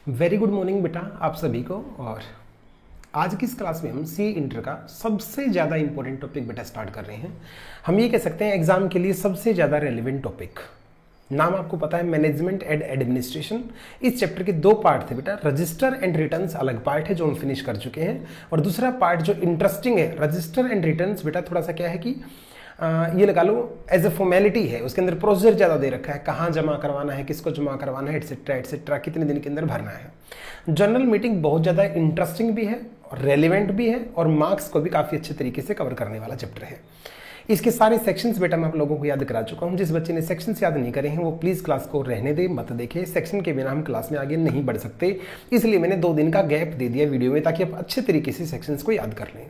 Very good morning बेटा आप सभी को। और आज की इस क्लास में हम सी इंटर का सबसे ज़्यादा इंपॉर्टेंट टॉपिक बेटा स्टार्ट कर रहे हैं। हम ये कह सकते हैं एग्जाम के लिए सबसे ज़्यादा रेलिवेंट टॉपिक। नाम आपको पता है मैनेजमेंट एंड एडमिनिस्ट्रेशन। इस चैप्टर के दो पार्ट थे बेटा, रजिस्टर एंड रिटर्न्स अलग पार्ट है जो हम फिनिश कर चुके हैं, और दूसरा पार्ट जो इंटरेस्टिंग है रजिस्टर एंड रिटर्न्स बेटा थोड़ा सा क्या है कि ये लगा लो एज ए फॉर्मेलिटी है, उसके अंदर प्रोसीजर ज़्यादा दे रखा है, कहाँ जमा करवाना है, किसको जमा करवाना है, एटसेट्रा एटसेट्रा, कितने दिन के अंदर भरना है। जनरल मीटिंग बहुत ज़्यादा इंटरेस्टिंग भी है और रेलिवेंट भी है और मार्क्स को भी काफ़ी अच्छे तरीके से कवर करने वाला चैप्टर है। इसके सारे सेक्शंस बेटा मैं आप लोगों को याद करा चुका हूं। जिस बच्चे ने सेक्शंस याद नहीं करे हैं वो प्लीज़ क्लास को रहने दे, मत देखे। सेक्शन के बिना हम क्लास में आगे नहीं बढ़ सकते, इसलिए मैंने 2 दिन का गैप दे दिया वीडियो में ताकि आप अच्छे तरीके से सेक्शंस को याद कर लें।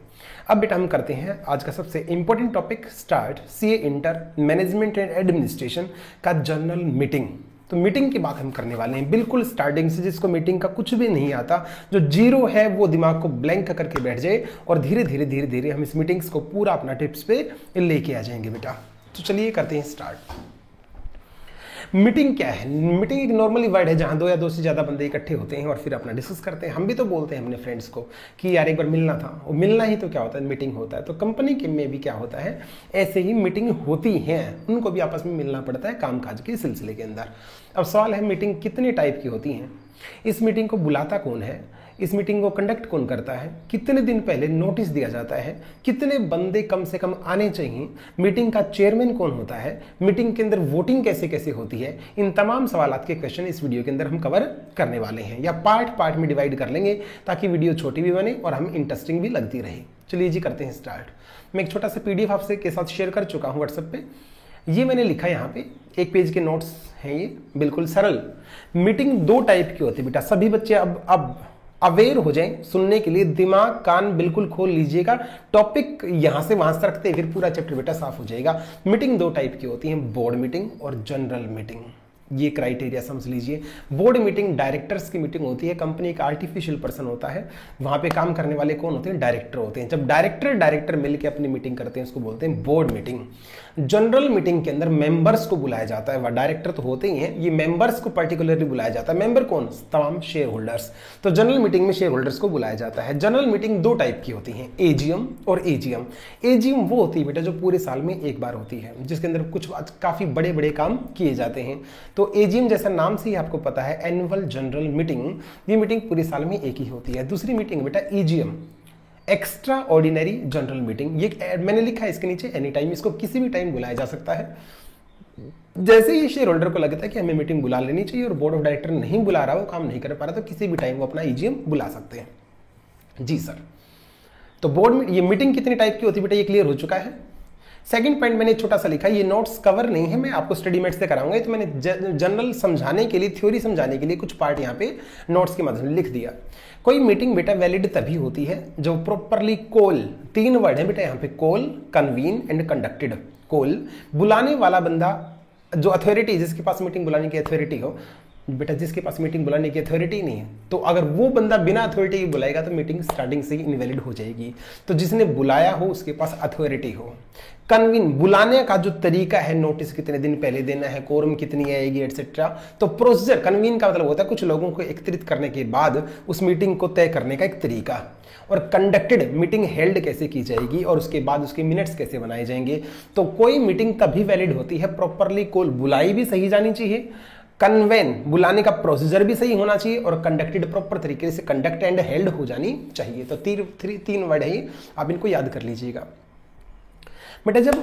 अब बेटा हम करते हैं आज का सबसे important topic start, CA inter management and administration का जनरल मीटिंग। तो मीटिंग की बात हम करने वाले हैं बिल्कुल स्टार्टिंग से। जिसको मीटिंग का कुछ भी नहीं आता, जो जीरो है, वो दिमाग को ब्लैंक करके बैठ जाए और धीरे धीरे हम इस मीटिंग्स को पूरा अपना टिप्स पे लेके आ जाएंगे बेटा। तो चलिए करते हैं स्टार्ट। मीटिंग क्या है? मीटिंग एक नॉर्मली वर्ड है जहां 2 या 2 से ज़्यादा बंदे इकट्ठे होते हैं और फिर अपना डिस्कस करते हैं। हम भी तो बोलते हैं अपने फ्रेंड्स को कि यार एक बार मिलना था, और मिलना ही तो क्या होता है, मीटिंग होता है। तो कंपनी के में भी क्या होता है, ऐसे ही मीटिंग होती हैं, उनको भी आपस में मिलना पड़ता है कामकाज के सिलसिले के अंदर। अब सवाल है मीटिंग कितने टाइप की होती हैं, इस मीटिंग को बुलाता कौन है, इस मीटिंग को कंडक्ट कौन करता है, कितने दिन पहले नोटिस दिया जाता है, कितने बंदे कम से कम आने चाहिए, मीटिंग का चेयरमैन कौन होता है, मीटिंग के अंदर वोटिंग कैसे कैसे होती है, इन तमाम सवालात के क्वेश्चन इस वीडियो के अंदर हम कवर करने वाले हैं, या पार्ट में डिवाइड कर लेंगे ताकि वीडियो छोटी भी बने और हम इंटरेस्टिंग भी लगती रहे। चलिए जी करते हैं स्टार्ट। मैं एक छोटा सा PDF आपसे के साथ शेयर कर चुका हूँ व्हाट्सएप पे। ये मैंने लिखा है यहाँ पे, 1 पेज के नोट्स हैं ये, बिल्कुल सरल। मीटिंग 2 टाइप की होती है बेटा। सभी बच्चे अब अवेयर हो जाएं सुनने के लिए, दिमाग कान बिल्कुल खोल लीजिएगा। टॉपिक यहां से वहां से रखते फिर पूरा चैप्टर बेटा साफ हो जाएगा। मीटिंग 2 टाइप की होती है, बोर्ड मीटिंग और जनरल मीटिंग। ये क्राइटेरिया समझ लीजिए। बोर्ड मीटिंग डायरेक्टर्स की मीटिंग होती है, कंपनी का आर्टिफिशियल पर्सन होता है, वहां पे काम करने वाले कौन होते हैं, डायरेक्टर होते हैं। जब डायरेक्टर मिलकर अपनी मीटिंग करते हैं उसको बोलते हैं बोर्ड मीटिंग। जनरल मीटिंग के अंदर मेंबर्स को बुलाया जाता है, वह डायरेक्टर तो होते ही हैं, ये मेंबर्स को पर्टिकुलरली बुलाया जाता है। मेंबर कौन, तमाम शेयर होल्डर्स। तो जनरल मीटिंग में शेयर होल्डर्स को बुलाया जाता है। जनरल मीटिंग 2 टाइप की होती है, एजीएम और एजीएम। एजीएम वो होती है बेटा जो पूरे साल में एक बार होती है, जिसके अंदर कुछ काफी बड़े बड़े काम किए जाते हैं। तो एजीएम जैसा नाम से ही आपको पता है, एनुअल जनरल मीटिंग, ये मीटिंग पूरे साल में एक ही होती है। दूसरी मीटिंग बेटा EGM, extra ordinary general meeting. ये मैंने लिखा है इसके नीचे एनी टाइम, इसको किसी भी टाइम बुलाया जा सकता है। जैसे ही शेयर होल्डर को लगता है कि हमें मीटिंग बुला लेनी चाहिए और बोर्ड ऑफ डायरेक्टर नहीं बुला रहा, वो काम नहीं कर पा रहा, तो किसी भी टाइम वो अपना ईजीएम बुला सकते हैं। जी सर। तो बोर्ड में ये मीटिंग कितने टाइप की होती है बेटा, ये क्लियर हो चुका है। सेकंड पॉइंट मैंने छोटा सा लिखा है, ये नोट्स कवर नहीं है, मैं आपको स्टडी मेट से कराऊंगा, तो मैंने जनरल समझाने के लिए, थ्योरी समझाने के लिए कुछ पार्ट यहाँ पे नोट्स के माध्यम से लिख दिया। कोई मीटिंग बेटा वैलिड तभी होती है जो प्रॉपरली कॉल, 3 वर्ड है बेटा यहाँ पे, call, convene and conducted. Call, बुलाने वाला बंदा, जो अथॉरिटी, जिसके पास मीटिंग बुलाने की अथॉरिटी हो बेटा, जिसके पास मीटिंग बुलाने की अथॉरिटी नहीं है, तो अगर वो बंदा बिना अथॉरिटी के बुलाएगा तो मीटिंग स्टार्टिंग से ही इनवैलिड हो जाएगी। तो जिसने बुलाया हो उसके पास अथॉरिटी हो। कन्वीन, बुलाने का जो तरीका है, नोटिस कितने दिन पहले देना है, कोरम कितनी आएगी एटसेट्रा। तो प्रोसीजर, कन्वीन का मतलब होता है कुछ लोगों को एकत्रित करने के बाद उस मीटिंग को तय करने का एक तरीका। और कंडक्टेड, मीटिंग हेल्ड कैसे की जाएगी और उसके बाद उसके मिनट्स कैसे बनाए जाएंगे। तो कोई मीटिंग तभी वैलिड होती है, प्रॉपरली कॉल, बुलाई भी सही जानी चाहिए, कन्वेन, बुलाने का प्रोसीजर भी सही होना चाहिए, और कंडक्टेड प्रॉपर तरीके से कंडक्ट एंड हेल्ड हो जानी चाहिए। तो 3 वर्ड है, आप इनको याद कर लीजिएगा बेटा। जब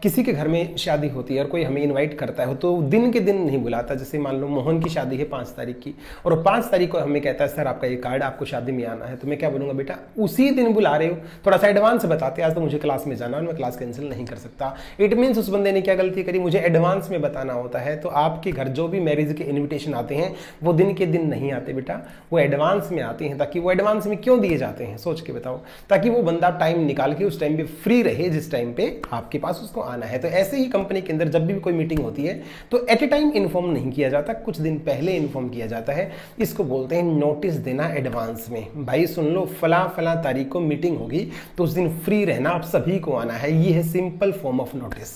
किसी के घर में शादी होती है और कोई हमें इनवाइट करता है तो दिन के दिन नहीं बुलाता। जैसे मान लो मोहन की शादी है 5 तारीख की, और 5 तारीख को हमें कहता है सर आपका ये कार्ड, आपको शादी में आना है। तो मैं क्या बोलूँगा, बेटा उसी दिन बुला रहे हो, थोड़ा सा एडवांस बताते, आज तो मुझे क्लास में जाना है, मैं क्लास कैंसिल नहीं कर सकता। इट मीन्स उस बंदे ने क्या गलती करी, मुझे एडवांस में बताना होता है। तो आपके घर जो भी मैरिज के इन्विटेशन आते हैं वो दिन के दिन नहीं आते बेटा, वो एडवांस में आते हैं। ताकि वो एडवांस में क्यों दिए जाते हैं, सोच के बताओ, ताकि वो बंदा टाइम निकाल के उस टाइम पे फ्री रहे जिस टाइम पे आपके पास उसको आना है। तो ऐसे ही कंपनी के अंदर जब भी कोई मीटिंग होती है तो एट ए टाइम इन्फॉर्म नहीं किया जाता, कुछ दिन पहले इन्फॉर्म किया जाता है। इसको बोलते हैं नोटिस देना एडवांस में। भाई सुन लो, फला तारीख को मीटिंग होगी तो उस दिन फ्री रहना, आप सभी को आना है। ये है सिंपल फॉर्म ऑफ नोटिस।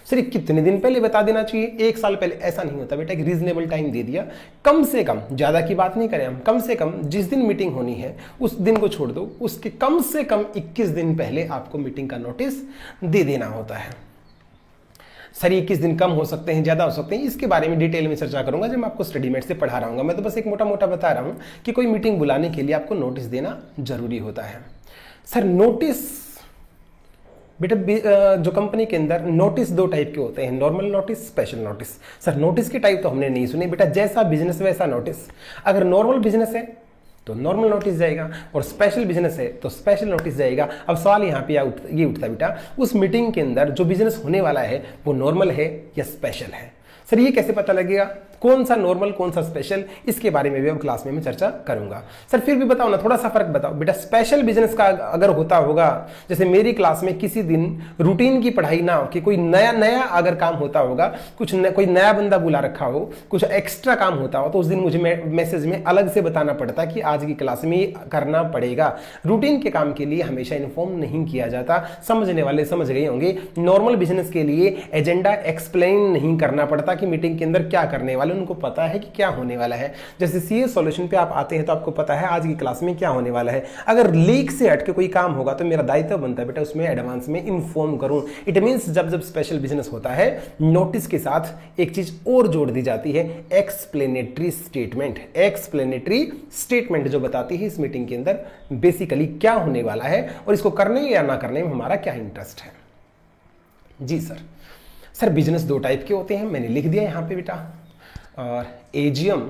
सिर्फ कितने दिन पहले बता देना चाहिए, 1 साल पहले? ऐसा नहीं होता बेटा, एक रीजनेबल टाइम दे दिया, कम से कम, ज़्यादा की बात नहीं करें हम, कम से कम जिस दिन मीटिंग होनी है उस दिन को छोड़ दो, उसके कम से कम 21 दिन पहले आपको मीटिंग का नोटिस दे देना होता है। सर 21 दिन कम हो सकते हैं, ज़्यादा हो सकते हैं, इसके बारे में डिटेल में चर्चा करूंगा जब मैं आपको स्टडीमेट से पढ़ा रहा हूँ। मैं तो बस एक मोटा मोटा बता रहा हूँ कि कोई मीटिंग बुलाने के लिए आपको नोटिस देना जरूरी होता है। सर नोटिस बेटा, जो कंपनी के अंदर नोटिस 2 टाइप के होते हैं, normal notice, special notice. Sir notice के टाइप तो हमने नहीं सुने बेटा, जैसा बिजनेस वैसा नोटिस। अगर नॉर्मल बिजनेस है तो नॉर्मल नोटिस जाएगा, और स्पेशल बिजनेस है तो स्पेशल नोटिस जाएगा। अब सवाल यहाँ पे ये उठता है बेटा, उस मीटिंग के अंदर जो बिजनेस होने वाला है वो नॉर्मल है या स्पेशल है? सर ये कैसे पता लगेगा कौन सा नॉर्मल कौन सा स्पेशल? इसके बारे में भी अब क्लास में मैं चर्चा करूंगा। सर फिर भी बताओ ना, थोड़ा सा फर्क बताओ बेटा। स्पेशल बिजनेस का अगर होता होगा, जैसे मेरी क्लास में किसी दिन रूटीन की पढ़ाई ना हो कि कोई नया अगर काम होता होगा, कोई नया बंदा बुला रखा हो, कुछ एक्स्ट्रा काम होता हो, तो उस दिन मुझे मैसेज में अलग से बताना पड़ता कि आज की क्लास में ये करना पड़ेगा। रूटीन के काम के लिए हमेशा इन्फॉर्म नहीं किया जाता। समझने वाले समझ गए होंगे। नॉर्मल बिजनेस के लिए एजेंडा एक्सप्लेन नहीं करना पड़ता कि मीटिंग के अंदर क्या करने वाले, उनको पता है कि क्या होने वाला है। जैसे सीए सॉल्यूशन पे आप आते हैं तो आपको पता है आज की क्लास में क्या होने वाला है। अगर लीक से हट के कोई काम होगा तो मेरा दायित्व बनता है बेटा उसमें एडवांस में इन्फॉर्म करूं। इट मींस जब स्पेशल बिजनेस होता है, नोटिस के साथ एक चीज और जोड़ दी जाती है, एक्सप्लेनेटरी स्टेटमेंट। एक्सप्लेनेटरी स्टेटमेंट जो बताती है इस मीटिंग के अंदर बेसिकली क्या होने वाला है और इसको करने या ना करने में हमारा क्या इंटरेस्ट है। जी सर बिजनेस 2 टाइप के होते हैं, मैंने लिख दिया यहाँ पे बेटा, और एजीएम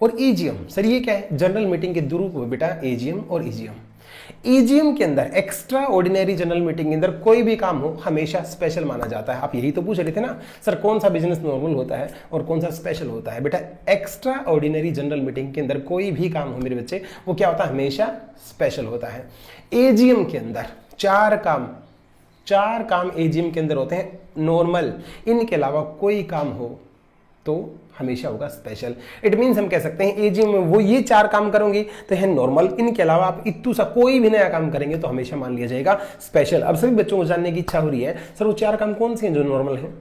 और ईजीएम। सर ये क्या है? जनरल मीटिंग के 2 रूप बेटा, एजीएम और ईजीएम। ईजीएम के अंदर, एक्स्ट्रा ऑर्डिनरी जनरल मीटिंग के अंदर कोई भी काम हो हमेशा स्पेशल माना जाता है। आप यही तो पूछ रहे थे ना सर कौन सा बिजनेस नॉर्मल होता है और कौन सा स्पेशल होता है? बेटा एक्स्ट्रा ऑर्डिनरी जनरल मीटिंग के अंदर कोई भी काम हो मेरे बच्चे, वो क्या होता है? हमेशा स्पेशल होता है। एजीएम के अंदर 4 काम एजीएम के अंदर होते हैं नॉर्मल, इनके अलावा कोई काम हो तो हमेशा होगा स्पेशल। इट मींस हम कह सकते हैं एजीएम में वो ये 4 काम करोगे तो है नॉर्मल, इनके अलावा आप इत्तू सा कोई भी नया काम करेंगे तो हमेशा मान लिया जाएगा स्पेशल। अब सभी बच्चों को जानने की इच्छा हो रही है सर वो 4 काम कौन से हैं जो नॉर्मल हैं?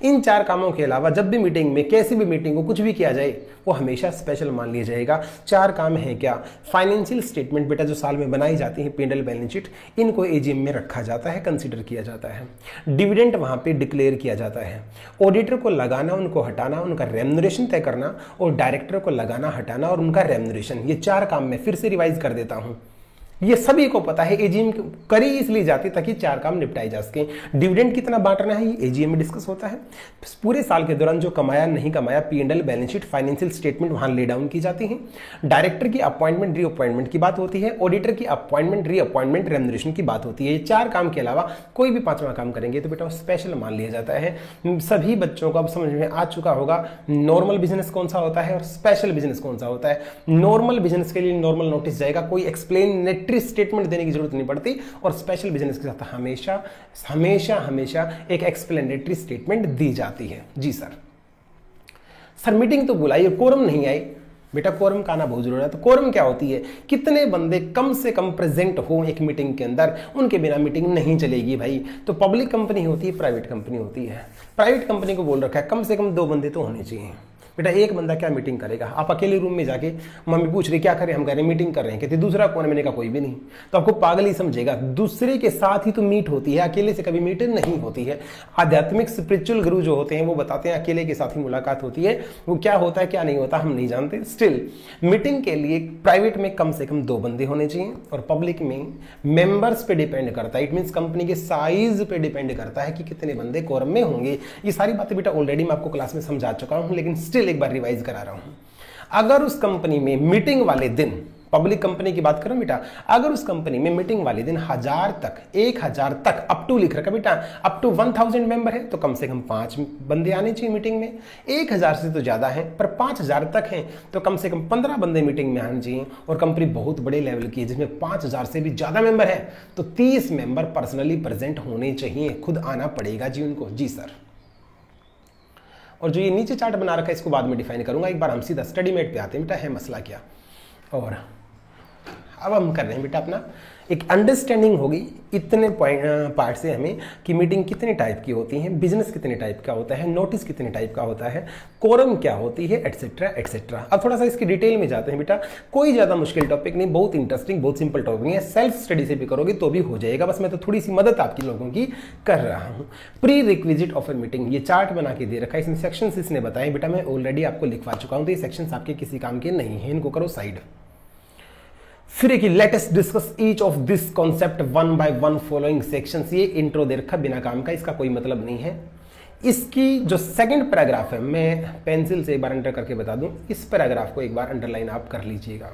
इन 4 कामों के अलावा जब भी मीटिंग में कैसी भी मीटिंग को कुछ भी किया जाए वो हमेशा स्पेशल मान लिया जाएगा। 4 काम है क्या? फाइनेंशियल स्टेटमेंट बेटा जो साल में बनाई जाती है, पेंडल बैलेंस शीट, इनको एजीएम में रखा जाता है, कंसीडर किया जाता है। डिविडेंड वहां पे डिक्लेयर किया जाता है। ऑडिटर को लगाना, उनको हटाना, उनका रेम्युनरेशन तय करना, और डायरेक्टर को लगाना, हटाना और उनका रेम्युनरेशन, ये 4 काम मैं फिर से रिवाइज कर देता हूं। ये सभी को पता है, एजीएम करी इसलिए जाती ताकि 4 काम निपटाए जा सके। डिविडेंड कितना बांटना है ये एजीएम में डिस्कस होता है। पूरे साल के दौरान जो कमाया नहीं कमाया, P&L, balance sheet, financial statement वहां ले डाउन की जाती है। डायरेक्टर की अपॉइंटमेंट रीअपॉइंटमेंट की बात होती है। ऑडिटर की अपॉइंटमेंट रीअपॉइंटमेंट रेम्युनरेशन की बात होती है। ये 4 काम के अलावा कोई भी 5वां काम करेंगे तो बेटा स्पेशल मान लिया जाता है। सभी बच्चों को अब समझ में आ चुका होगा नॉर्मल बिजनेस कौन सा होता है और स्पेशल बिजनेस कौन सा होता है। नॉर्मल बिजनेस के लिए नॉर्मल नोटिस जाएगा, कोई एक्सप्लेनेटरी स्टेटमेंट देने की जरूरत नहीं पड़ती, और स्पेशल बिजनेस के साथ हमेशा हमेशा हमेशा एक एक्सप्लेनेटरी स्टेटमेंट दी जाती है। जी सर मीटिंग तो बुलाई और कोरम नहीं आई। बेटा कोरम का आना बहुत जरूरी है। तो कोरम क्या होती है? कितने बंदे कम से कम प्रेजेंट हो एक मीटिंग के अंदर, उनके बिना मीटिंग नहीं चलेगी भाई। तो पब्लिक कंपनी होती है, प्राइवेट कंपनी होती है। प्राइवेट कंपनी को बोल रखा है कम से कम 2 बंदे तो होने चाहिए। बेटा एक बंदा क्या मीटिंग करेगा? आप अकेले रूम में जाके मम्मी पूछ रही क्या करें, हम कह रहे मीटिंग कर रहे हैं, कहते दूसरा कौन है? मैंने कहा कोई भी नहीं। तो आपको पागल ही समझेगा। दूसरे के साथ ही तो मीट होती है, अकेले से कभी मीट नहीं होती है। आध्यात्मिक स्पिरिचुअल गुरु जो होते हैं वो बताते हैं अकेले के साथ ही मुलाकात होती है। वो क्या होता है क्या नहीं होता हम नहीं जानते। स्टिल मीटिंग के लिए प्राइवेट में कम से कम 2 बंदे होने चाहिए, और पब्लिक में मेंबर्स पे डिपेंड करता है। इट मीन्स कंपनी के साइज पे डिपेंड करता है कि कितने बंदे कोरम में होंगे। ये सारी बातें बेटा ऑलरेडी मैं आपको क्लास में समझा चुका हूं, लेकिन स्टिल एक बार रिवाइज करा रहा हूं। अगर उस कंपनी में मीटिंग वाले दिन, पब्लिक कंपनी की बात करो बेटा, अगर उस कंपनी में मीटिंग वाले दिन 1000 तक अप टू लिख रखा बेटा, अप टू 1000 मेंबर है तो कम से कम 5 बंदे आने चाहिए मीटिंग में। 1000 से तो ज्यादा है पर 5000 तक है तो कम से कम 15 बंदे मीटिंग में आने चाहिए। और कंपनी बहुत बड़े लेवल की है जिसमें 5000 से भी ज्यादा मेंबर है तो 30 मेंबर पर्सनली प्रेजेंट होने चाहिए, खुद आना पड़ेगा जी उनको। जी सर। और जो ये नीचे चार्ट बना रखा है इसको बाद में डिफाइन करूंगा। एक बार हम सीधा स्टडी मेट पे आते हैं बेटा, है मसला क्या। और अब हम कर रहे हैं बेटा अपना एक अंडरस्टैंडिंग होगी इतने पार्ट से हमें कि मीटिंग कितने टाइप की होती है, बिजनेस कितने टाइप का होता है, नोटिस कितने टाइप का होता है, कोरम क्या होती है, एटसेट्रा एटसेट्रा। अब थोड़ा सा इसकी डिटेल में जाते हैं बेटा। कोई ज़्यादा मुश्किल टॉपिक नहीं, बहुत इंटरेस्टिंग, बहुत सिंपल टॉपिक है, सेल्फ स्टडी से भी करोगे तो भी हो जाएगा। बस मैं तो थोड़ी सी मदद आपकी लोगों की कर रहा हूँ। Pre requisite of a meeting, ये चार्ट बना के दे रखा है, इसमें सेक्शंस इसने बताए बेटा, मैं ऑलरेडी आपको लिखवा चुका हूँ, तो ये सेक्शंस आपके किसी काम के नहीं है, इनको करो साइड। फिर एक latest discuss each of this concept one by one following sections. ये इंट्रो दे रखा बिना काम का, इसका कोई मतलब नहीं है। इसकी जो सेकंड पैराग्राफ है, मैं पेंसिल से एक बार अंडर करके बता दूं, इस पैराग्राफ को एक बार अंडरलाइन आप कर लीजिएगा।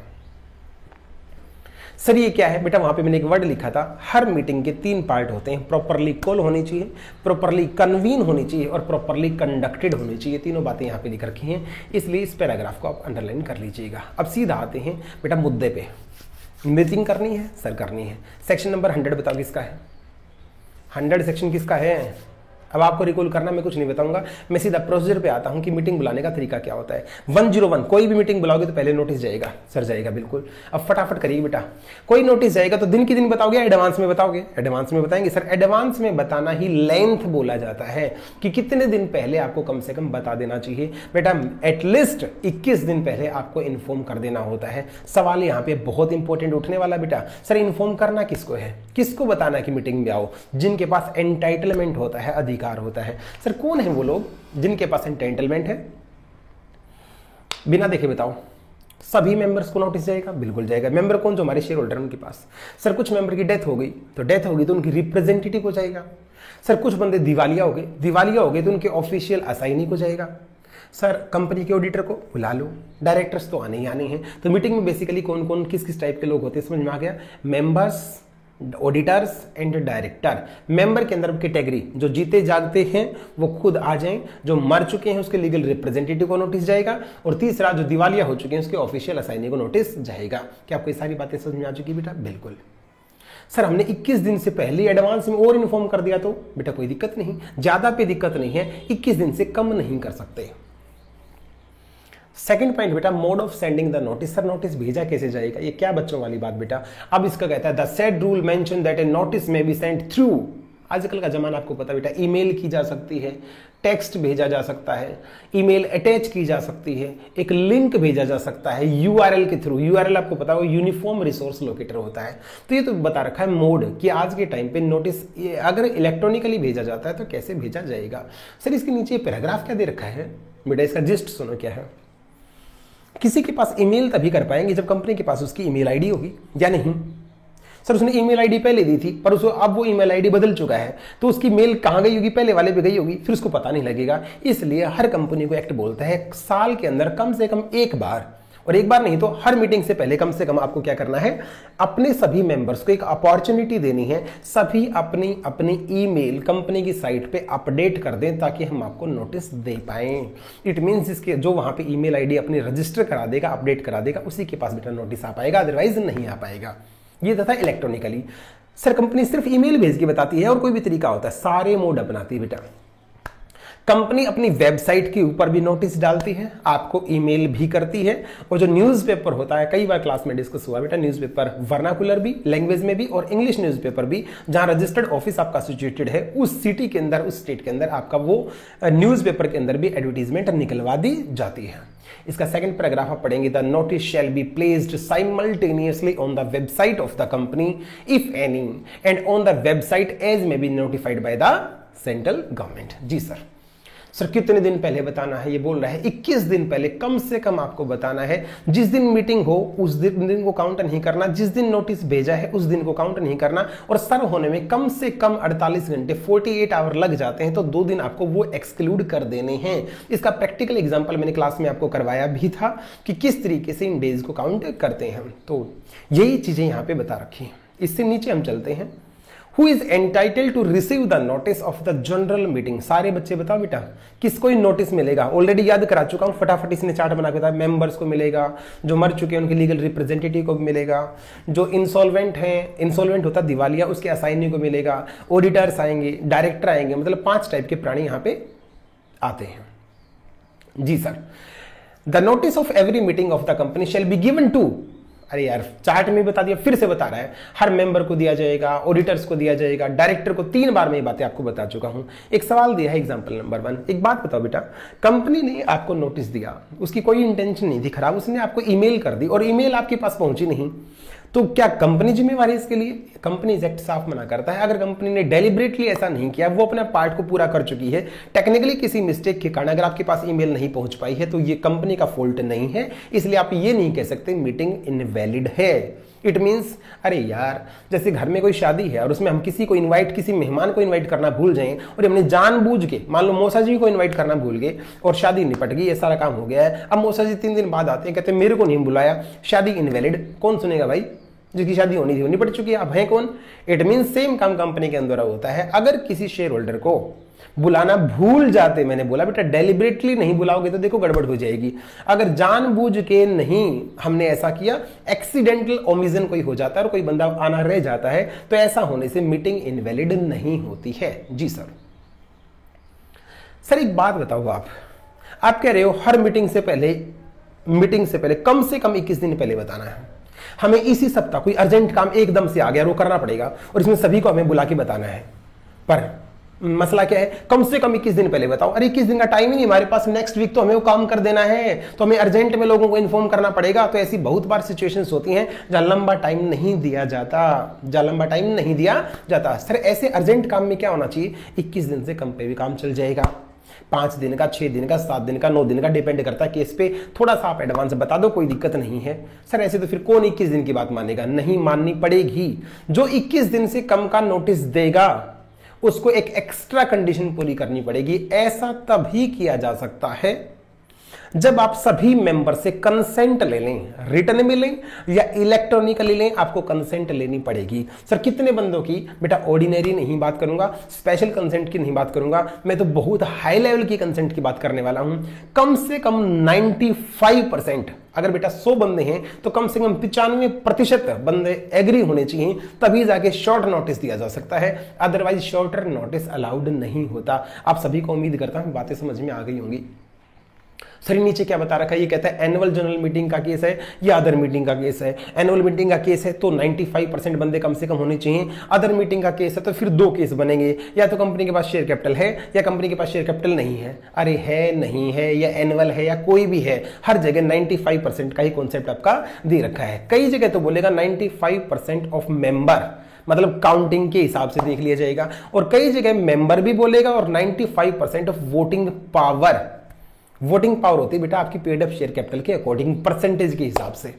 सर ये क्या है बेटा, वहां पे मैंने एक वर्ड लिखा था, हर मीटिंग के 3 पार्ट होते हैं, प्रॉपरली कॉल होनी चाहिए, प्रॉपरली कन्वीन होनी चाहिए और प्रॉपरली कंडक्टेड होनी चाहिए। तीनों बातें यहाँ पे लिख रखी हैं, इसलिए इस पैराग्राफ को आप अंडरलाइन कर लीजिएगा। अब सीधा आते हैं बेटा मुद्दे पे। मीटिंग करनी है सर, करनी है। सेक्शन नंबर 100 बताओ किसका है, 100 सेक्शन किसका है। अब आपको रिकॉल करना, मैं कुछ नहीं बताऊंगा, मैं सीधा प्रोसीजर पे आता हूं कि मीटिंग बुलाने का तरीका क्या होता है। 101, कोई भी मीटिंग बुलाओगे तो पहले नोटिस जाएगा सर, जाएगा बिल्कुल। अब फटाफट करिए बेटा, कोई नोटिस जाएगा तो दिन की दिन बताओगे, एडवांस में बताओगे, एडवांस में बताएंगे सर। एडवांस में बताना ही लेंथ बोला जाता है कि कितने दिन पहले आपको कम से कम बता देना चाहिए बेटा। एटलीस्ट 21 दिन पहले आपको इन्फॉर्म कर देना होता है। सवाल यहाँ पे बहुत इंपॉर्टेंट उठने वाला बेटा, सर इन्फॉर्म करना किसको है, किसको बताना कि मीटिंग में आओ, जिनके पास एंटाइटलमेंट होता है, अधिकार होता है। सर कौन है वो लोग जिनके पास एंटाइटलमेंट है, बिना देखे बताओ। सभी मेंबर्स को नोटिस जाएगा, बिल्कुल जाएगा। मेंबर कौन, जो हमारे शेयर होल्डर उनके पास। सर कुछ मेंबर की डेथ हो गई तो उनकी रिप्रेजेंटेटिव को जाएगा। सर कुछ बंदे दिवालिया हो गए तो उनके ऑफिशियल असाइनी को जाएगा। सर कंपनी के ऑडिटर को बुला लो, डायरेक्टर्स तो आने ही आने हैं। तो मीटिंग में बेसिकली कौन कौन किस किस टाइप के लोग होते हैं समझ में आ गया। Members, auditors and director. Member के अंदर कैटेगरी, जो जीते जागते हैं वो खुद आ जाएं, जो मर चुके हैं उसके लीगल रिप्रेजेंटेटिव को नोटिस जाएगा, और तीसरा जो दिवालिया हो चुके हैं उसके ऑफिशियल असाइनी को नोटिस जाएगा। क्या आपको ये सारी बातें समझ में आ चुकी बेटा? बिल्कुल। सर हमने 21 दिन से पहले एडवांस में और इन्फॉर्म कर दिया तो बेटा कोई दिक्कत नहीं, ज्यादा पे दिक्कत नहीं है, 21 दिन से कम नहीं कर सकते। सेकंड पॉइंट बेटा, mode of sending the notice. Sir notice भेजा कैसे जाएगा, ये क्या बच्चों वाली बात बेटा। अब इसका कहता है the said rule mention that A notice में बी सेंट थ्रू। आजकल का जमाना आपको पता बेटा, ईमेल की जा सकती है, टेक्स्ट भेजा जा सकता है, ईमेल अटैच की जा सकती है, एक लिंक भेजा जा सकता है यूआरएल के थ्रू। यूआरएल आपको पता हो यूनिफॉर्म रिसोर्स लोकेटर होता है। तो ये तो बता रखा है मोड कि आज के टाइम पे नोटिस अगर इलेक्ट्रॉनिकली भेजा जाता है तो कैसे भेजा जाएगा। सर इसके नीचे पैराग्राफ क्या दे रखा है बेटा, इसका जिस्ट सुनो क्या है। किसी के पास ईमेल तभी कर पाएंगे जब कंपनी के पास उसकी ईमेल आईडी होगी, या नहीं। सर उसने ईमेल आईडी पहले दी थी पर उसको अब वो ईमेल आईडी बदल चुका है, तो उसकी मेल कहाँ गई होगी, पहले वाले पे गई होगी, फिर उसको पता नहीं लगेगा। इसलिए हर कंपनी को एक्ट बोलता है साल के अंदर कम से कम एक बार, और एक बार नहीं तो हर मीटिंग से पहले कम से कम आपको क्या करना है, अपने सभी मेंबर्स को एक अपॉर्चुनिटी देनी है, सभी अपनी अपनी ईमेल कंपनी की साइट पे अपडेट कर दें ताकि हम आपको नोटिस दे पाएं। इट मींस इसके जो वहां पे ईमेल आईडी अपनी रजिस्टर करा देगा, अपडेट करा देगा, उसी के पास बेटा नोटिस आ पाएगा, अदरवाइज नहीं आ पाएगा। ये था इलेक्ट्रॉनिकली। सर कंपनी सिर्फ ईमेल भेज के बताती है और कोई भी तरीका होता है, सारे मोड अपनाती है बेटा। कंपनी अपनी वेबसाइट के ऊपर भी नोटिस डालती है, आपको ईमेल भी करती है, और जो न्यूज़पेपर होता है, कई बार क्लास में डिस्कस हुआ बेटा, न्यूज़पेपर वर्नाकुलर भी, लैंग्वेज में भी, और इंग्लिश न्यूज़पेपर भी, जहां रजिस्टर्ड ऑफिस आपका सिचुएटेड है उस सिटी के अंदर, उस स्टेट के अंदर आपका वो न्यूज़पेपर के अंदर भी एडवर्टीजमेंट निकलवा दी जाती है। इसका सेकंड पैराग्राफ आप पढ़ेंगे, the notice shall be placed simultaneously on the website of the company if any and on the website as may be notified by the central government. जी सर कितने दिन पहले बताना है, ये बोल रहा है 21 दिन पहले कम से कम आपको बताना है। जिस दिन मीटिंग हो उस दिन को काउंट नहीं करना, जिस दिन नोटिस भेजा है उस दिन को काउंट नहीं करना, और सर्व होने में कम से कम 48 घंटे 48 आवर लग जाते हैं तो 2 दिन आपको वो एक्सक्लूड कर देने हैं। इसका प्रैक्टिकल एग्जांपल मैंने क्लास में आपको करवाया भी था कि किस तरीके से इन डेज को काउंट करते हैं। तो यही चीजें यहां पे बता रखी हैं। इससे नीचे हम चलते हैं, Who is entitled to receive the notice of the general meeting। सारे बच्चे बताओ बेटा किसको नोटिस मिलेगा, ऑलरेडी याद करा चुका हूं, फटाफट इसने चार्ट बना के बताया। मेंबर्स को मिलेगा, जो मर चुके हैं उनके लीगल रिप्रेजेंटेटिव को मिलेगा, जो इंसॉल्वेंट हैं, इंसॉल्वेंट होता दिवालिया, उसके असाइनी को मिलेगा, ऑडिटर्स आएंगे, डायरेक्टर आएंगे, मतलब 5 टाइप के प्राणी यहां पे आते हैं। जी sir, the notice of every meeting of the company shall be given to, अरे यार चार्ट में बता दिया, फिर से बता रहा है। हर मेंबर को दिया जाएगा, ऑडिटर्स को दिया जाएगा, डायरेक्टर को। 3 बार मैं ये बातें आपको बता चुका हूं। एक सवाल दिया है एग्जांपल नंबर 1, एक बात बताओ बेटा, कंपनी ने आपको नोटिस दिया, उसकी कोई इंटेंशन नहीं थी खराब, उसने आपको ईमेल कर दी और ईमेल आपके पास पहुंची नहीं, तो क्या कंपनी जिम्मेवार है इसके लिए? कंपनीज एक्ट साफ मना करता है। अगर कंपनी ने डेलिबरेटली ऐसा नहीं किया, वो अपने पार्ट को पूरा कर चुकी है, टेक्निकली किसी मिस्टेक के कारण अगर आपके पास ईमेल नहीं पहुंच पाई है, तो ये कंपनी का फॉल्ट नहीं है। इसलिए आप ये नहीं कह सकते मीटिंग इनवैलिड है। इट मीन्स, अरे यार जैसे घर में कोई शादी है और उसमें हम किसी को इनवाइट, किसी मेहमान को इनवाइट करना भूल जाएं और हमने जानबूझ के, मान लो मौसा जी को इनवाइट करना भूल गए और शादी निपट गई, ये सारा काम हो गया है। अब मौसा जी 3 दिन बाद आते हैं, कहते हैं मेरे को नहीं बुलाया, शादी इनवैलिड। कौन सुनेगा भाई? जिसकी शादी होनी थी वो निपट चुकी है, अब है कौन? इट मीन सेम काम कंपनी के अंदर होता है। अगर किसी शेयर होल्डर को बुलाना भूल जाते, मैंने बोला बेटा डेलिबरेटली नहीं बुलाओगे तो देखो गड़बड़ हो जाएगी। अगर जानबूझ के नहीं हमने ऐसा किया, एक्सीडेंटल ओमिशन कोई हो जाता है और कोई बंदा आना रह जाता है, तो ऐसा होने से मीटिंग इनवैलिड नहीं होती है। जी सर। सर एक बात बताओ, आप कह रहे हो हर मीटिंग से पहले कम से कम 21 दिन पहले बताना है। हमें इसी सप्ताह कोई अर्जेंट काम एकदम से आ गया, वो करना पड़ेगा और इसमें सभी को हमें बुला के बताना है, पर मसला क्या है? कम से कम 21 दिन पहले बताओ। अरे 21 दिन का टाइम ही नहीं हमारे पास, नेक्स्ट वीक तो हमें वो काम कर देना है, तो हमें अर्जेंट में लोगों को इन्फॉर्म करना पड़ेगा। तो ऐसी बहुत बार सिचुएशंस होती हैं जहां लंबा टाइम नहीं दिया जाता। सर ऐसे अर्जेंट काम में क्या होना चाहिए? 21 दिन से कम पे भी काम चल जाएगा, 5 दिन का, 6 दिन का, 7 दिन का, 9 दिन का, डिपेंड करता है केस पे। थोड़ा सा आप एडवांस बता दो, कोई दिक्कत नहीं है। सर ऐसे तो फिर कौन 21 दिन की बात मानेगा? नहीं माननी पड़ेगी। जो 21 दिन से कम का नोटिस देगा उसको एक एक्स्ट्रा कंडीशन पूरी करनी पड़ेगी। ऐसा तभी किया जा सकता है जब आप सभी मेंबर से कंसेंट ले लें, रिटर्न में लें या इलेक्ट्रॉनिकली लें, आपको कंसेंट लेनी पड़ेगी। सर कितने बंदों की? बेटा ऑर्डिनरी नहीं बात करूंगा, स्पेशल कंसेंट की नहीं बात करूंगा, मैं तो बहुत हाई लेवल की कंसेंट की बात करने वाला हूं। कम से कम 95%, अगर बेटा 100 बंदे हैं तो कम से कम 95% बंदे एग्री होने चाहिए, तभी जाके शॉर्ट नोटिस दिया जा सकता है, अदरवाइज शॉर्टर नोटिस अलाउड नहीं होता। आप सभी को उम्मीद करता हूं बातें समझ में आ गई होंगी। सर नीचे क्या बता रखा है? ये कहता है एनुअल जनरल मीटिंग का केस है या अदर मीटिंग का केस है। एनुअल मीटिंग का केस है तो 95% बंदे कम से कम होने चाहिए। अदर मीटिंग का केस है तो फिर 2 केस बनेंगे, या तो कंपनी के पास शेयर कैपिटल है या कंपनी के पास शेयर कैपिटल नहीं है। अरे है, नहीं है, या एनुअल है या कोई भी है, हर जगह 95% का ही कॉन्सेप्ट आपका दे रखा है। कई जगह तो बोलेगा 95% ऑफ मेंबर, मतलब काउंटिंग के हिसाब से देख लिया जाएगा, और कई जगह मेंबर भी बोलेगा और 95% ऑफ वोटिंग पावर होती है बेटा आपकी पेड अप शेयर कैपिटल के अकॉर्डिंग, परसेंटेज के हिसाब से।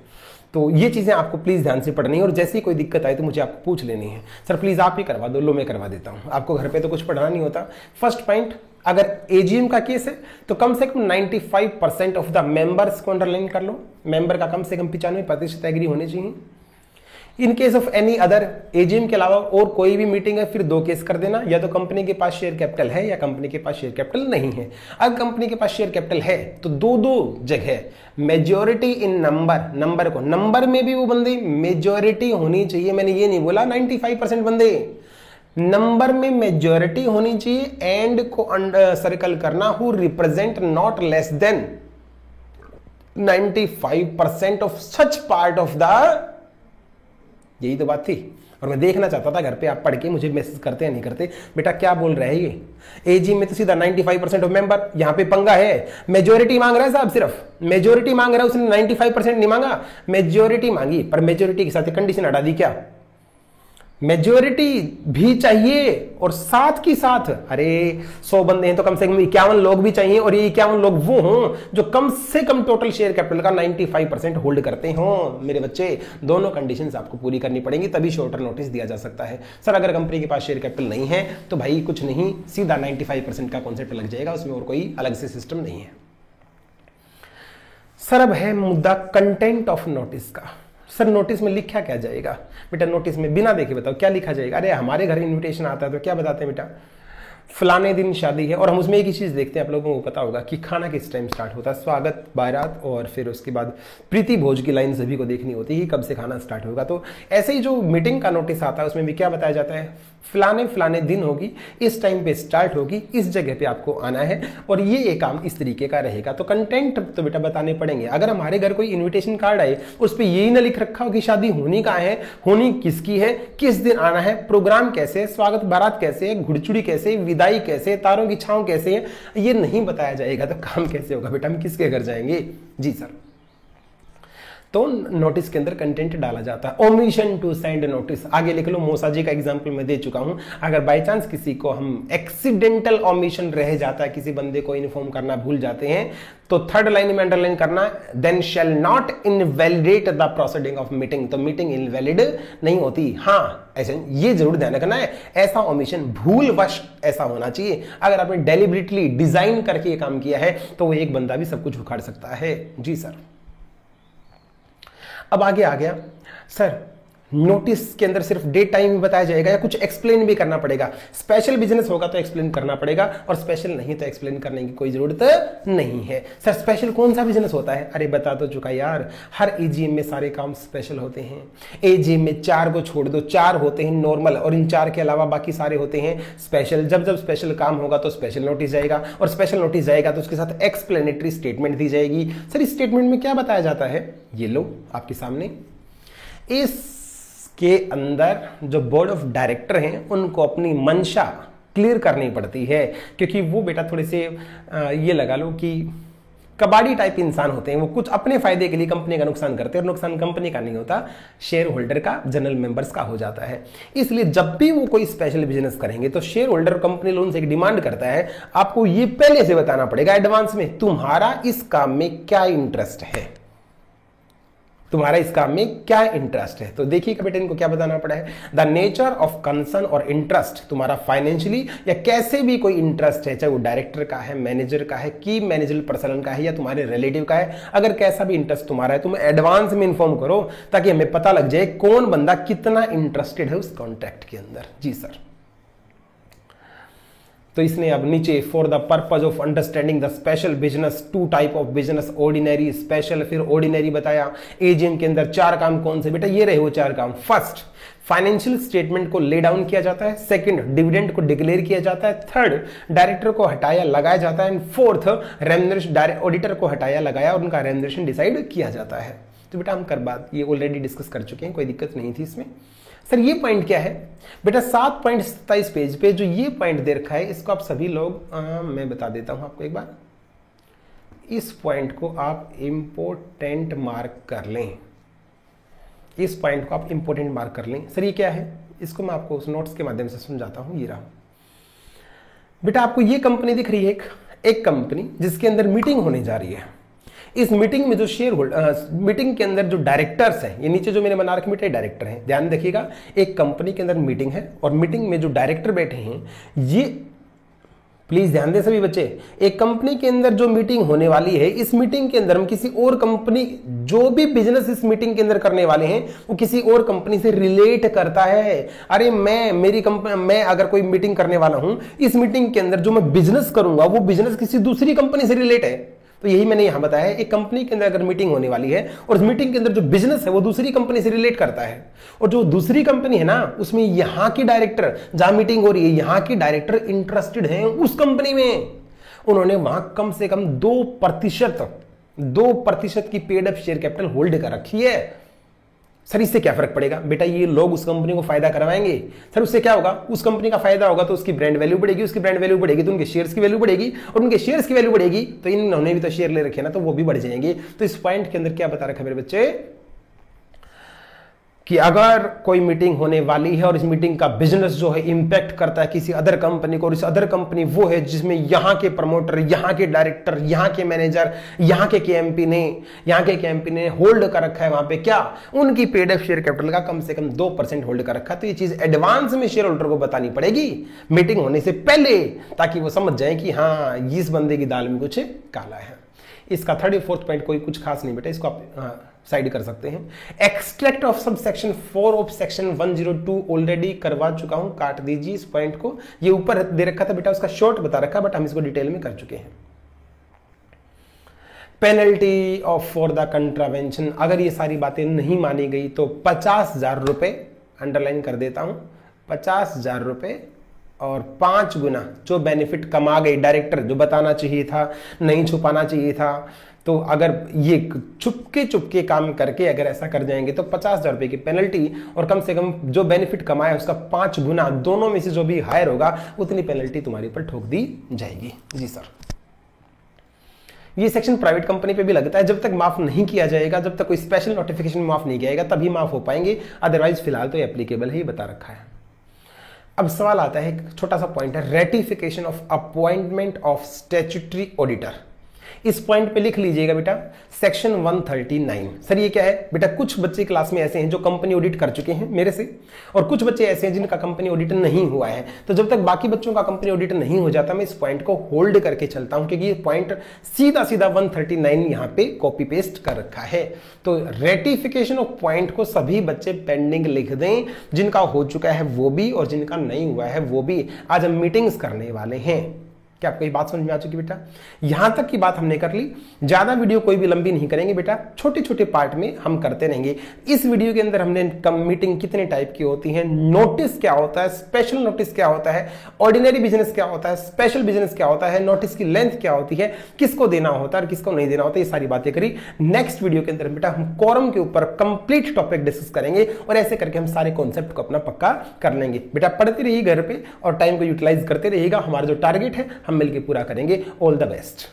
तो ये चीजें आपको प्लीज ध्यान से पढ़नी है, और जैसी कोई दिक्कत आए तो मुझे आपको पूछ लेनी है। सर प्लीज आप ही करवा दो, लो मैं करवा देता हूं, आपको घर पे तो कुछ पढ़ना नहीं होता। फर्स्ट पॉइंट, अगर एजीएम का केस है तो कम से कम 95% ऑफ द मेंबर्स को अंडरलाइन कर लो, मेंबर का कम से कम 95% एग्री होने चाहिए। In case of any other, AGM के अलावा और कोई भी मीटिंग है फिर 2 केस कर देना, या तो कंपनी के पास शेयर कैपिटल है या कंपनी के पास शेयर कैपिटल नहीं है। अगर कंपनी के पास शेयर कैपिटल है तो 2 जगह मेजॉरिटी इन नंबर को, नंबर में भी वो बंदे मेजॉरिटी होनी चाहिए। मैंने ये नहीं बोला 95% बंदे, नंबर में मेजॉरिटी होनी चाहिए। एंड को सर्कल करना, who represent not less than 95% of such part of the, यही तो बात थी। और मैं देखना चाहता था घर पे आप पढ़ के मुझे मैसेज करते या नहीं करते, बेटा क्या बोल रहे हैं ये। एजी में तो सीधा 95% ऑफ मेंबर, यहां पे पंगा है, मेजॉरिटी मांग रहा है साहब, सिर्फ मेजॉरिटी मांग रहा है, उसने 95% नहीं मांगा, मेजॉरिटी मांगी, पर मेजॉरिटी के साथ कंडीशन हटा दी। क्या? मेजॉरिटी भी चाहिए और साथ की साथ, अरे 100 बंदे हैं तो कम से कम 51 लोग भी चाहिए, और ये 51 लोग वो हों जो कम से कम टोटल शेयर कैपिटल का 95% होल्ड करते हों। मेरे बच्चे, दोनों कंडीशंस आपको पूरी करनी पड़ेंगी, तभी शॉर्टर नोटिस दिया जा सकता है। सर अगर कंपनी के पास शेयर कैपिटल नहीं है तो भाई कुछ नहीं, सीधा 95% का कॉन्सेप्ट लग जाएगा, उसमें और कोई अलग से सिस्टम नहीं है। सर अब है मुद्दा कंटेंट ऑफ नोटिस का। सर नोटिस में लिखा क्या जाएगा? बेटा नोटिस में बिना देखे बताओ क्या लिखा जाएगा? अरे हमारे घर इनविटेशन आता है तो क्या बताते हैं बेटा, फलाने दिन शादी है, और हम उसमें एक ही चीज देखते हैं, आप लोगों को पता होगा कि खाना किस टाइम स्टार्ट होता है, स्वागत, बारात, और फिर उसके बाद प्रीति भोज की लाइन सभी को देखनी होती है कि कब से खाना स्टार्ट होगा। तो ऐसे ही जो मीटिंग का नोटिस आता है उसमें भी क्या बताया जाता है, फलाने फलाने दिन होगी, इस टाइम पे स्टार्ट होगी, इस जगह पे आपको आना है, और ये काम इस तरीके का रहेगा। तो कंटेंट तो बेटा बताने पड़ेंगे। अगर हमारे घर कोई इन्विटेशन कार्ड आए उस पर यही ना लिख रखा हो कि शादी होनी कहाँ है, होनी किसकी है, किस दिन आना है, प्रोग्राम कैसे है, स्वागत बारात कैसे है, घुड़चुड़ी कैसे, विदाई कैसे, तारों की छांव कैसे है, ये नहीं बताया जाएगा तो काम कैसे होगा बेटा, हम किसके घर जाएंगे। जी सर। तो नोटिस के अंदर कंटेंट डाला जाता है। ओमिशन टू सेंड नोटिस, आगे लिख लो, मौसा जी का एग्जांपल मैं दे चुका हूं। अगर बाय चांस किसी को हम एक्सीडेंटल ओमिशन रह जाता है, किसी बंदे को इन्फॉर्म करना भूल जाते हैं, तो थर्ड लाइन में अंडरलाइन करना, then shall not invalidate the proceeding of meeting. तो मीटिंग इनवैलिड नहीं होती। हाँ, ऐसे ये जरूर ध्यान रखना है, ऐसा ओमिशन भूलवश ऐसा होना चाहिए। अगर आपने डेलिबरेटली डिजाइन करके ये काम किया है तो वो एक बंदा भी सब कुछ उखाड़ सकता है। जी सर। अब आगे आ गया सर, नोटिस के अंदर सिर्फ डेट टाइम ही बताया जाएगा या कुछ एक्सप्लेन भी करना पड़ेगा? स्पेशल बिजनेस होगा तो एक्सप्लेन करना पड़ेगा, और स्पेशल नहीं तो एक्सप्लेन करने की कोई जरूरत नहीं है। सर स्पेशल कौन सा बिजनेस होता है? अरे बता तो चुका यार, हर एजीएम में सारे काम स्पेशल होते हैं। एजीएम में 4 को छोड़ दो, 4 होते हैं नॉर्मल, और इन 4 के अलावा बाकी सारे होते हैं स्पेशल। जब जब स्पेशल काम होगा तो स्पेशल नोटिस जाएगा, और स्पेशल नोटिस जाएगा तो उसके साथ एक्सप्लेनेटरी स्टेटमेंट दी जाएगी। सर इस स्टेटमेंट में क्या बताया जाता है? ये लो आपके सामने, इस के अंदर जो बोर्ड ऑफ डायरेक्टर हैं उनको अपनी मंशा क्लियर करनी पड़ती है, क्योंकि वो बेटा थोड़े से ये लगा लो कि कबाड़ी टाइप इंसान होते हैं। वो कुछ अपने फायदे के लिए कंपनी का नुकसान करते हैं, और नुकसान कंपनी का नहीं होता, शेयर होल्डर का, जनरल मेंबर्स का हो जाता है। इसलिए जब भी वो कोई स्पेशल बिजनेस करेंगे तो शेयर होल्डर कंपनी लोन से एक डिमांड करता है, आपको ये पहले से बताना पड़ेगा एडवांस में, तुम्हारा इस काम में क्या इंटरेस्ट है, तुम्हारा इस काम में क्या इंटरेस्ट है। तो देखिए बेटा इनको क्या बताना पड़ा है, द नेचर ऑफ कंसर्न और इंटरेस्ट, तुम्हारा फाइनेंशियली या कैसे भी कोई इंटरेस्ट है, चाहे वो डायरेक्टर का है, मैनेजर का है, की मैनेजर पर्सन का है, या तुम्हारे रिलेटिव का है, अगर कैसा भी इंटरेस्ट तुम्हारा है तुम एडवांस में इन्फॉर्म करो, ताकि हमें पता लग जाए कौन बंदा कितना इंटरेस्टेड है उस कॉन्ट्रैक्ट के अंदर। जी सर। तो इसने अब नीचे for the purpose of understanding the special business, 2 type of business, ordinary, special, फिर ऑर्डिनरी बताया। एजीएम के अंदर 4 काम कौन से बेटा? ये रहे वो 4 काम। फर्स्ट, फाइनेंशियल स्टेटमेंट को ले डाउन किया जाता है। सेकंड, डिविडेंड को डिक्लेयर किया जाता है। थर्ड, डायरेक्टर को हटाया लगाया जाता है। एंड फोर्थ, रेम्यूनरेशन, ऑडिटर को हटाया लगाया और उनका रेम्यूनरेशन डिसाइड किया जाता है। तो बेटा हम कर बात ये ऑलरेडी डिस्कस कर चुके हैं, कोई दिक्कत नहीं थी इसमें। सर ये पॉइंट क्या है बेटा? 7.27 पेज पे जो ये पॉइंट दे रखा है इसको आप सभी लोग मैं बता देता हूं आपको एक बार, इस पॉइंट को आप इंपोर्टेंट मार्क कर लें, इस पॉइंट को आप इंपोर्टेंट मार्क कर लें। सर ये क्या है? इसको मैं आपको उस नोट्स के माध्यम से समझाता हूं। ये रहा बेटा, आपको ये कंपनी दिख रही है, एक कंपनी जिसके अंदर मीटिंग होने जा रही है। इस मीटिंग में जो शेयर होल्डर, मीटिंग के अंदर जो डायरेक्टर्स हैं, ये नीचे जो मैंने बना रखे बेटे डायरेक्टर हैं, ध्यान देखिएगा, एक कंपनी के अंदर मीटिंग है और मीटिंग में जो डायरेक्टर बैठे हैं, ये प्लीज ध्यान दें सभी बच्चे, एक कंपनी के अंदर जो मीटिंग होने वाली है, इस मीटिंग के अंदर हम किसी और कंपनी, जो भी बिजनेस इस मीटिंग के अंदर करने वाले हैं वो किसी और कंपनी से रिलेट करता है। अरे मेरी कंपनी, मैं अगर कोई मीटिंग करने वाला हूं, इस मीटिंग के अंदर जो मैं बिजनेस करूंगा वो बिजनेस किसी दूसरी कंपनी से रिलेट है। तो यही मैंने यहां बताया है, एक कंपनी के अंदर अगर मीटिंग होने वाली है और उस मीटिंग के अंदर जो बिजनेस है वो दूसरी कंपनी से रिलेट करता है, और जो दूसरी कंपनी है ना उसमें यहां की डायरेक्टर, जहां मीटिंग हो रही है यहां की डायरेक्टर इंटरेस्टेड हैं उस कंपनी में, उन्होंने वहां कम से कम 2% की paid up share capital hold कर रखी है। सर इससे क्या फर्क पड़ेगा बेटा? ये लोग उस कंपनी को फायदा करवाएंगे। सर उससे क्या होगा? उस कंपनी का फायदा होगा तो उसकी ब्रांड वैल्यू बढ़ेगी, उसकी ब्रांड वैल्यू बढ़ेगी तो उनके शेयर्स की वैल्यू बढ़ेगी, और उनके शेयर्स की वैल्यू बढ़ेगी तो इन्होंने भी तो शेयर ले रखे ना, तो वो भी बढ़ जाएंगे। तो इस पॉइंट के अंदर क्या बता रखा है मेरे बच्चे कि अगर कोई मीटिंग होने वाली है और इस मीटिंग का बिजनेस जो है इंपैक्ट करता है किसी अदर कंपनी को, और इस अदर कंपनी वो है जिसमें यहां के प्रमोटर, यहां के डायरेक्टर, यहां के मैनेजर, यहां के केएमपी ने होल्ड कर रखा है वहां पे क्या, उनकी पेड अप शेयर कैपिटल का कम से कम 2% होल्ड कर रखा है। तो ये चीज एडवांस में शेयर होल्डर को बतानी पड़ेगी मीटिंग होने से पहले, ताकि वो समझ जाए कि हाँ इस बंदे की दाल में कुछ काला है। इसका थर्ड या फोर्थ पॉइंट कोई कुछ खास नहीं बेटा, इसको आप साइड कर सकते हैं। Extract of sub section 4 of section 102 already करवा चुका हूं, काट दीजिए इस पॉइंट को। ये ऊपर दे रखा था बेटा, उसका शॉर्ट बता रखा, बट हम इसको डिटेल में कर चुके हैं। Penalty of for the contravention, अगर ये सारी बातें नहीं मानी गई तो 50,000 रुपए, अंडरलाइन कर देता हूं, 50,000 रुपए और 5 गुना जो बेनिफिट कमा गई डायरेक्टर, जो बताना चाहिए था, नहीं छुपाना चाहिए था। तो अगर ये चुपके चुपके काम करके अगर ऐसा कर जाएंगे तो 50,000 रुपए की पेनल्टी, और कम से कम जो बेनिफिट कमाया उसका 5 गुना, दोनों में से जो भी हायर होगा उतनी पेनल्टी तुम्हारे ऊपर ठोक दी जाएगी। जी सर। ये सेक्शन प्राइवेट कंपनी पे भी लगता है, जब तक माफ नहीं किया जाएगा, जब तक कोई स्पेशल नोटिफिकेशन माफ नहीं किया जाएगा तभी माफ हो पाएंगे, अदरवाइज फिलहाल तो एप्लीकेबल है, ये बता रखा है। अब सवाल आता है, एक छोटा सा पॉइंट है, ratification of appointment of statutory auditor. इस पॉइंट पे लिख लीजिएगा बेटा, सेक्शन 139। सर ये क्या है बेटा? कुछ बच्चे क्लास में ऐसे हैं जो कंपनी ऑडिट कर चुके हैं मेरे से, और कुछ बच्चे ऐसे हैं जिनका कंपनी ऑडिट नहीं हुआ है। तो जब तक बाकी बच्चों का कंपनी ऑडिट नहीं हो जाता, मैं इस पॉइंट को होल्ड करके चलता हूं, क्योंकि ये पॉइंट सीधा सीधा 139 यहां पे कॉपी पेस्ट कर रखा है। तो रेटिफिकेशन ऑफ पॉइंट को सभी बच्चे पेंडिंग लिख दें, जिनका हो चुका है वो भी और जिनका नहीं हुआ है वो भी। आज हम मीटिंग्स करने वाले हैं। क्या आपको ये बात समझ में आ चुकी बेटा? यहां तक की बात हमने कर ली, ज्यादा वीडियो कोई भी लंबी नहीं करेंगे बेटा, छोटे छोटे पार्ट में हम करते रहेंगे। इस वीडियो के अंदर हमने मीटिंग कितने टाइप की होती है, नोटिस क्या होता है, स्पेशल नोटिस क्या होता है, ऑर्डिनरी बिजनेस क्या होता है, स्पेशल बिजनेस क्या होता है, नोटिस की लेंथ क्या होती है, किसको देना होता है और किसको नहीं देना होता, ये सारी बातें करी। नेक्स्ट वीडियो के अंदर बेटा हम कोरम के ऊपर कंप्लीट टॉपिक डिस्कस करेंगे, और ऐसे करके हम सारे कॉन्सेप्ट को अपना पक्का कर लेंगे। बेटा पढ़ते रहिए घर पे और टाइम को यूटिलाइज करते रहिएगा। हमारा जो टारगेट है हम मिलकर पूरा करेंगे। All the best.